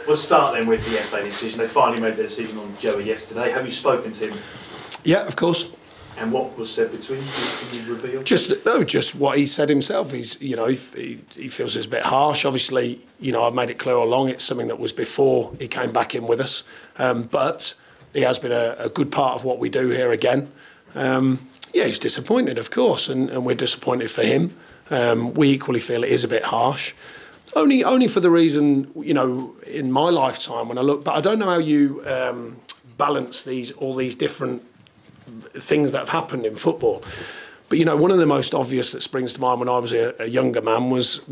We'll start then with the FA decision. They finally made their decision on Joey yesterday. Have you spoken to him? Yeah, of course. And what was said between you? Can you reveal? Just what he said himself. He's, you know, he feels it's a bit harsh. Obviously, you know, I've made it clear all along. It's something that was before he came back in with us, but he has been a good part of what we do here again. Yeah, he's disappointed, of course, and we're disappointed for him. We equally feel it is a bit harsh. Only for the reason, you know, in my lifetime when I look, but I don't know how you balance all these different things that have happened in football. But, you know, one of the most obvious that springs to mind when I was a younger man was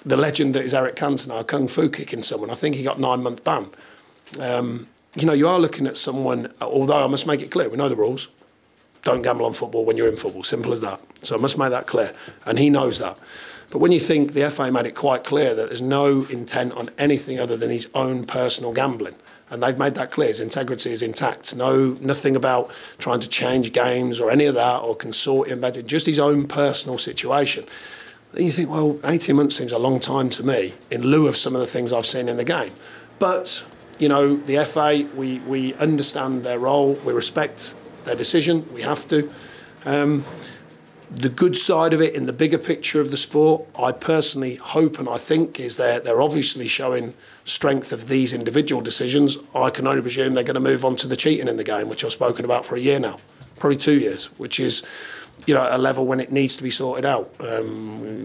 the legend that is Eric Cantona, kung fu kicking someone. I think he got 9-month ban. You know, you are looking at someone, although I must make it clear, we know the rules. Don't gamble on football when you're in football, simple as that. So I must make that clear, and he knows that. But when you think the FA made it quite clear that there's no intent on anything other than his own personal gambling, and they've made that clear, his integrity is intact. Nothing about trying to change games or any of that, or consortium betting, just his own personal situation. Then you think, well, 18 months seems a long time to me, in lieu of some of the things I've seen in the game. But, you know, the FA, we understand their role, we respect their decision, we have to. The good side of it in the bigger picture of the sport, I personally hope and I think is they're obviously showing strength of these individual decisions. I can only presume they're going to move on to the cheating in the game, which I've spoken about for a year now, probably 2 years, which is, you know, a level when it needs to be sorted out.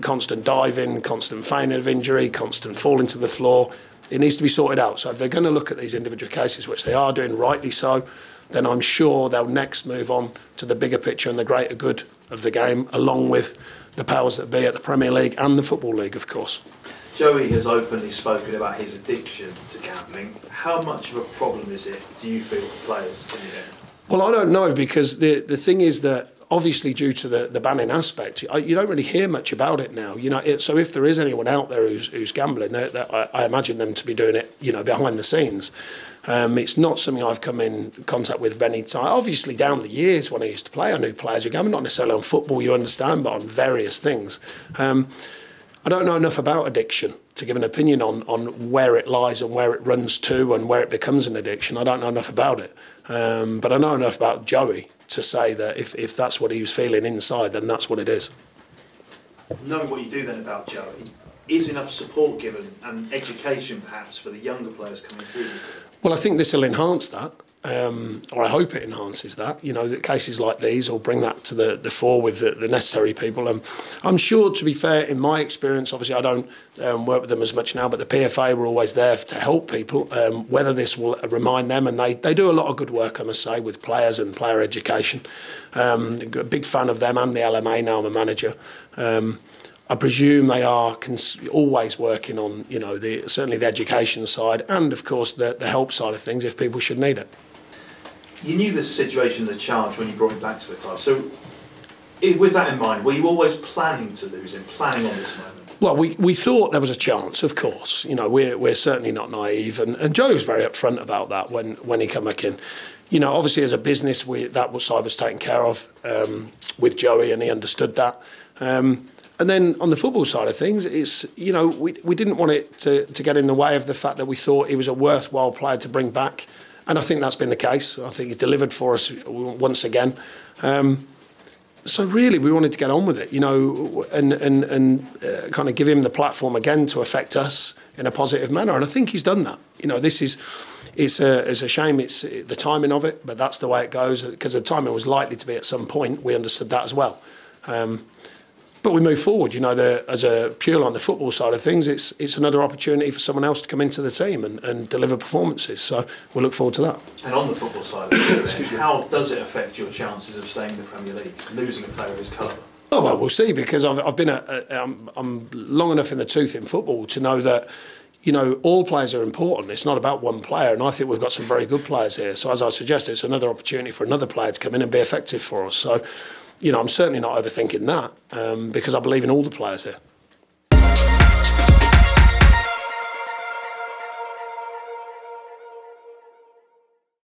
Constant diving, constant feigning of injury, constant falling to the floor. It needs to be sorted out. So if they're going to look at these individual cases, which they are doing rightly so, then I'm sure they'll next move on to the bigger picture and the greater good of the game, along with the powers that be at the Premier League and the Football League, of course. Joey has openly spoken about his addiction to gambling. How much of a problem is it, do you feel, for players in the game? Well, I don't know, because the thing is that obviously due to the banning aspect, you don't really hear much about it now. You know, so if there is anyone out there who's gambling, I imagine them to be doing it, you know, behind the scenes. It's not something I've come in contact with many times. Obviously, down the years when I used to play, I knew players who gambled, not necessarily on football, you understand, but on various things. I don't know enough about addiction to give an opinion on where it lies and where it runs to and where it becomes an addiction. I don't know enough about it. But I know enough about Joey to say that if that's what he was feeling inside, then that's what it is. Knowing what you do then about Joey, is enough support given and education perhaps for the younger players coming through? Well, I think this will enhance that. Or I hope it enhances that. You know, that cases like these will bring that to the fore with the necessary people. I'm sure, to be fair, in my experience, obviously I don't work with them as much now, but the PFA were always there to help people. Whether this will remind them, and they do a lot of good work, I must say, with players and player education. A big fan of them and the LMA now. I'm a manager. I presume they are always working on, you know, certainly the education side and, of course, the help side of things if people should need it. You knew the situation, the challenge when you brought him back to the club. So, with that in mind, were you always planning to lose him, planning on this moment? Well, we thought there was a chance, of course. You know, we're certainly not naive, and Joe was very upfront about that when he came back in. You know, obviously as a business, that side was taken care of with Joey, and he understood that. And then on the football side of things, it's, you know, we didn't want it to get in the way of the fact that we thought he was a worthwhile player to bring back. And I think that's been the case. I think he delivered for us once again. So really, we wanted to get on with it, you know, and kind of give him the platform again to affect us in a positive manner. And I think he's done that. You know, it's a shame it's the timing of it, but that's the way it goes, because the timing was likely to be at some point. We understood that as well. But we move forward, you know, as a purely on the football side of things, it's another opportunity for someone else to come into the team and deliver performances. So we'll look forward to that. And on the football side of things, how does it affect your chances of staying in the Premier League, losing a player of his calibre? Oh, well, we'll see, because I've been I'm long enough in the tooth in football to know that, you know, all players are important. It's not about one player, and I think we've got some very good players here. So as I suggested, it's another opportunity for another player to come in and be effective for us. So, you know, I'm certainly not overthinking that because I believe in all the players here.